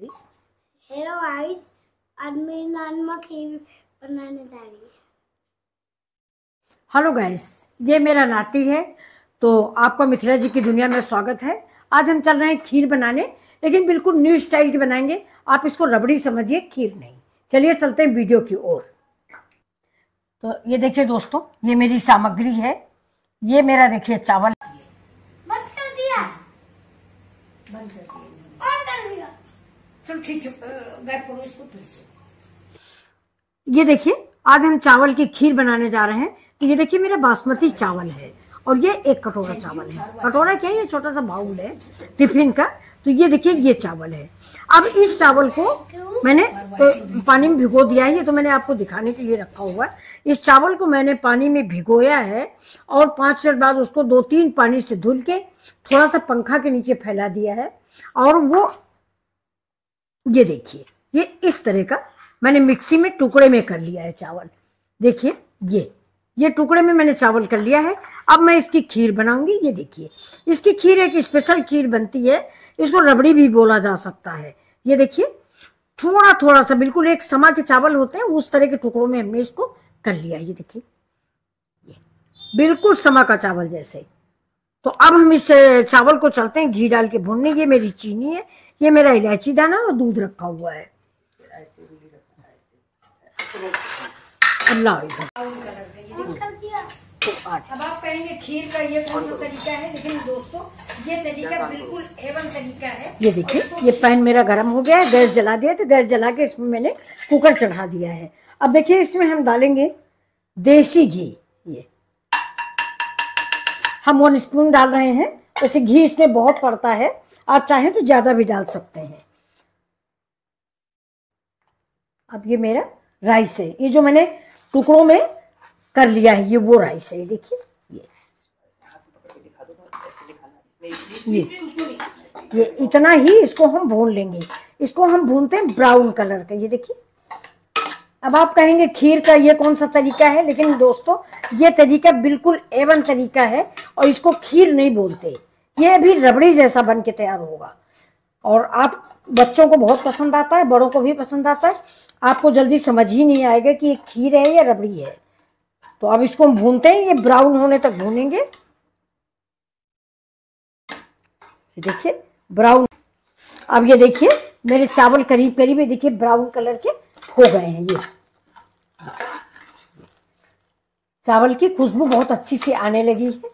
Hello guys, आज मेरी नानी खीर बनाने जा रही है। हेलो गाइस, ये मेरा नाती है। तो आपका मिथिला जी की दुनिया में स्वागत है। आज हम चल रहे हैं खीर बनाने, लेकिन बिल्कुल न्यू स्टाइल की बनाएंगे। आप इसको रबड़ी समझिए, खीर नहीं। चलिए चलते हैं वीडियो की ओर। तो ये देखिए दोस्तों, ये मेरी सामग्री है। ये मेरा देखिए चावल। बंद कर दिया। बंद कर दिया। ऑन कर दिया। चलो ठीक है, गायब करो इसको फिर से। ये देखिए, आज हम चावल की खीर बनाने जा रहे हैं। तो ये देखिए मेरा बासमती चावल है, और ये 1 कटोरा चावल है। कटोरा क्या है, ये छोटा सा बाउल है टिफिन का। तो ये देखिए ये चावल है। अब इस चावल को मैंने पानी में भिगो दिया है। ये तो मैंने आपको दिखाने के लिए रखा हुआ है। इस चावल को मैंने पानी में भिगोया है, और 5 मिनट बाद उसको 2-3 पानी से धुल के थोड़ा सा पंखा के नीचे फैला दिया है। और वो ये देखिए, ये इस तरह का मैंने मिक्सी में टुकड़े में कर लिया है चावल। देखिए ये टुकड़े में मैंने चावल कर लिया है। अब मैं इसकी खीर बनाऊंगी। ये देखिए, इसकी खीर एक स्पेशल खीर बनती है। इसको रबड़ी भी बोला जा सकता है। ये देखिए, थोड़ा थोड़ा सा बिल्कुल एक समा के चावल होते हैं, उस तरह के टुकड़ों में हमने इसको कर लिया। ये देखिए, ये बिल्कुल समा का चावल जैसे। तो अब हम इस चावल को चलते हैं घी डाल के भूनने। ये मेरी चीनी है, ये मेरा इलायची दाना और दूध रखा हुआ है। अल्लाह तो अब आप कहेंगे खीर का ये कौन सा तरीका है, लेकिन दोस्तों ये तरीका बिल्कुल एवन तरीका है। ये देखिए, ये पैन मेरा गर्म हो गया है। गैस जला दिया, तो गैस जला के इसमें मैंने कुकर चढ़ा दिया है। अब देखिए, इसमें हम डालेंगे देसी घी। ये हम 1 स्पून डाल रहे हैं। वैसे घी इसमें बहुत पड़ता है, आप चाहें तो ज्यादा भी डाल सकते हैं। अब ये मेरा राइस है, ये जो मैंने टुकड़ों में कर लिया है, ये वो राइस है। देखिए ये इतना ही इसको हम भून लेंगे। इसको हम भूनते हैं ब्राउन कलर का। ये देखिए, अब आप कहेंगे खीर का ये कौन सा तरीका है, लेकिन दोस्तों ये तरीका बिल्कुल एवन तरीका है, और इसको खीर नहीं बोलते। ये भी रबड़ी जैसा बन के तैयार होगा, और आप बच्चों को बहुत पसंद आता है, बड़ों को भी पसंद आता है। आपको जल्दी समझ ही नहीं आएगा कि ये खीर है या रबड़ी है। तो अब इसको हम भूनते हैं, ये ब्राउन होने तक भूनेंगे। देखिए ब्राउन। अब ये देखिए मेरे चावल करीब करीब देखिए ब्राउन कलर के हो गए हैं। ये चावल की खुशबू बहुत अच्छी से आने लगी है।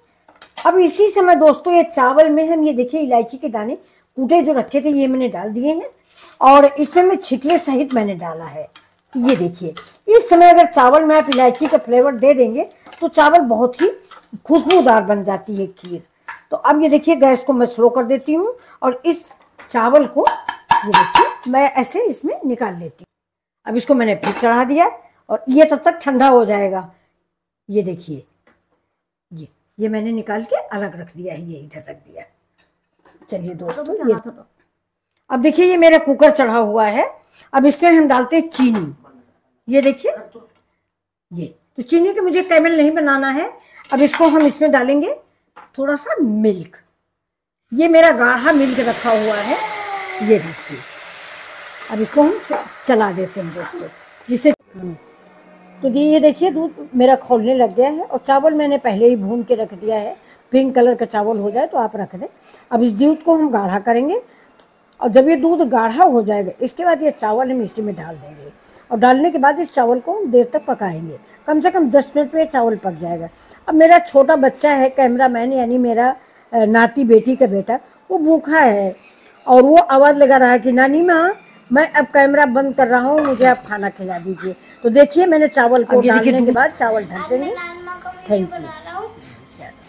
अब इसी समय दोस्तों ये चावल में हम ये देखिए इलायची के दाने कूटे जो रखे थे, ये मैंने डाल दिए हैं, और इसमें मैं छिकले सहित मैंने डाला है। ये देखिए, इस समय अगर चावल में आप इलायची का फ्लेवर दे देंगे तो चावल बहुत ही खुशबूदार बन जाती है खीर। तो अब ये देखिए, गैस को मैं स्लो कर देती हूँ, और इस चावल को ये देखिए मैं ऐसे इसमें निकाल लेती हूँ। अब इसको मैंने फिर चढ़ा दिया, और ये तब तक ठंडा हो जाएगा। ये देखिए, ये मैंने निकाल के अलग रख दिया है, ये इधर रख दिया। चलिए दोस्तों, ये अब देखिए ये मेरा कुकर चढ़ा हुआ है। अब इसमें हम डालते हैं चीनी। ये देखिए, ये तो चीनी के मुझे कैरमल नहीं बनाना है। अब इसको हम इसमें डालेंगे थोड़ा सा मिल्क। ये मेरा गाढ़ा मिल्क रखा हुआ है। ये देखिए, अब इसको हम चला देते हैं दोस्तों, जिसे तो ये देखिए दूध मेरा खौलने लग गया है, और चावल मैंने पहले ही भून के रख दिया है। पिंक कलर का चावल हो जाए तो आप रख दें। अब इस दूध को हम गाढ़ा करेंगे, और जब ये दूध गाढ़ा हो जाएगा, इसके बाद ये चावल हम इसी में डाल देंगे, और डालने के बाद इस चावल को हम देर तक पकाएंगे। कम से कम 10 मिनट में ये चावल पक जाएगा। अब मेरा छोटा बच्चा है, कैमरामैन यानी मेरा नाती बेटी का बेटा, वो भूखा है, और वो आवाज़ लगा रहा है कि नानी माँ, मैं अब कैमरा बंद कर रहा हूँ, मुझे आप खाना खिला दीजिए। तो देखिए मैंने चावल को डालने के बाद चावल ढक देंगे। Thank you.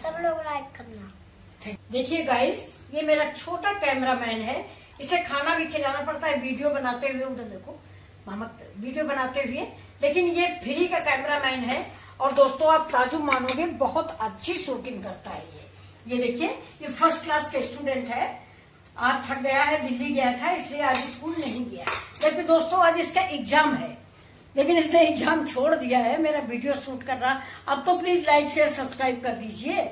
सब लोग लाइक करना। देखिए गाइस, ये मेरा छोटा कैमरामैन है। इसे खाना भी खिलाना पड़ता है वीडियो बनाते हुए। उधर देखो मामा, वीडियो बनाते हुए। लेकिन ये फ्री का कैमरामैन है, और दोस्तों आप ताजुब मानोगे, बहुत अच्छी शूटिंग करता है ये देखिए, ये फर्स्ट क्लास का स्टूडेंट है। आज थक गया है, दिल्ली गया था, इसलिए आज स्कूल नहीं गया। जबकि दोस्तों आज इसका एग्जाम है, लेकिन इसने एग्जाम छोड़ दिया है मेरा वीडियो शूट कर रहा। अब तो प्लीज लाइक शेयर सब्सक्राइब कर दीजिए।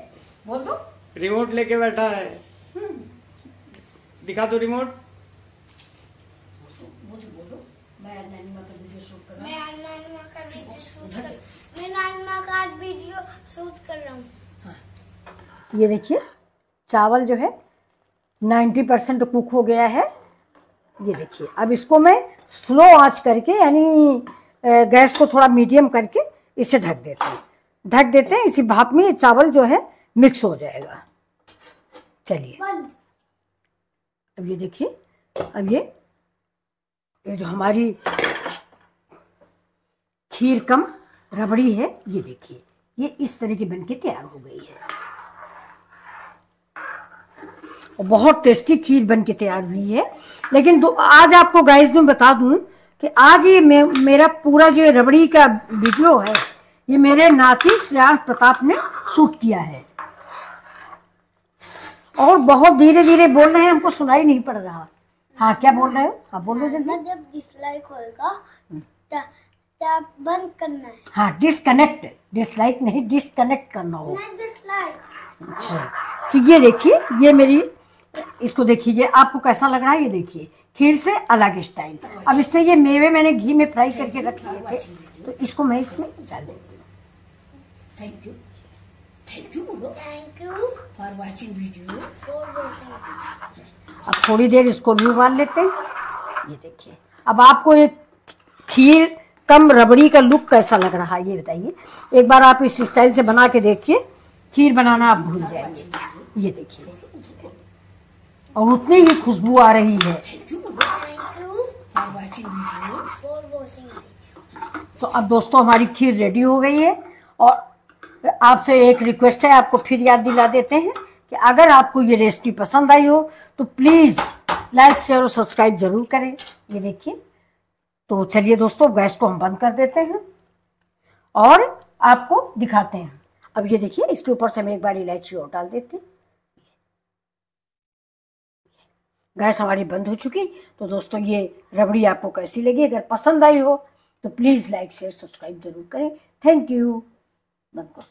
बोल दो। रिमोट लेके बैठा है, दिखा दो रिमोट। नानी माँ का वीडियो शूट कर रहा मैं नानी माँ का वीडियो शूट कर मैं नानी माँ का आज वीडियो शूट कर रहा हूँ। हूँ। ये देखिए चावल जो है 90% कुक हो गया है। ये देखिए अब इसको मैं स्लो आंच करके यानी गैस को थोड़ा मीडियम करके इसे ढक देते हैं। इसी भाप में ये चावल जो है मिक्स हो जाएगा। चलिए अब ये देखिए, अब ये जो हमारी खीर कम रबड़ी है, ये देखिए ये इस तरह की बनके तैयार हो गई है और बहुत टेस्टी खीर बनके तैयार हुई है। लेकिन आज आपको गाइस मैं बता दूं कि आज ये मेरा पूरा जो रबड़ी का वीडियो है ये मेरे नाती श्रेयांश प्रताप ने शूट किया है और बहुत धीरे धीरे बोल रहे हैं, हमको सुनाई नहीं पड़ रहा। हाँ क्या बोल रहे हो? हाँ बोलो जल्दी। जब डिसलाइक होगा तब बंद करना है। हाँ डिस्कनेक्ट, डिसलाइक नहीं डिस्कनेक्ट करना हो। डिसलाइक। अच्छा तो ये देखिए ये मेरी, इसको देखिए ये आपको कैसा लग रहा है। ये देखिए खीर से अलग स्टाइल। अब इसमें ये मेवे मैंने घी में फ्राई करके रख लिए थे तो इसको मैं इसमें डाल देती हूँ। Thank you for watching video. अब थोड़ी देर इसको भी उबाल लेते हैं। ये देखिए अब आपको एक खीर कम रबड़ी का लुक कैसा लग रहा है ये बताइए। एक बार आप इस स्टाइल से बना के देखिए, खीर बनाना आप भूल जाएंगे। ये देखिए और उतनी ही खुशबू आ रही है। तो अब दोस्तों हमारी खीर रेडी हो गई है और आपसे एक रिक्वेस्ट है, आपको फिर याद दिला देते हैं कि अगर आपको ये रेसिपी पसंद आई हो तो प्लीज़ लाइक शेयर और सब्सक्राइब जरूर करें। ये देखिए तो चलिए दोस्तों गैस को हम बंद कर देते हैं और आपको दिखाते हैं। अब ये देखिए इसके ऊपर से हम एक बार इलायची और डाल देते हैं। गैस हमारी बंद हो चुकी। तो दोस्तों ये रबड़ी आपको कैसी लगी? अगर पसंद आई हो तो प्लीज़ लाइक शेयर सब्सक्राइब जरूर करें। Thank you. बंद करो।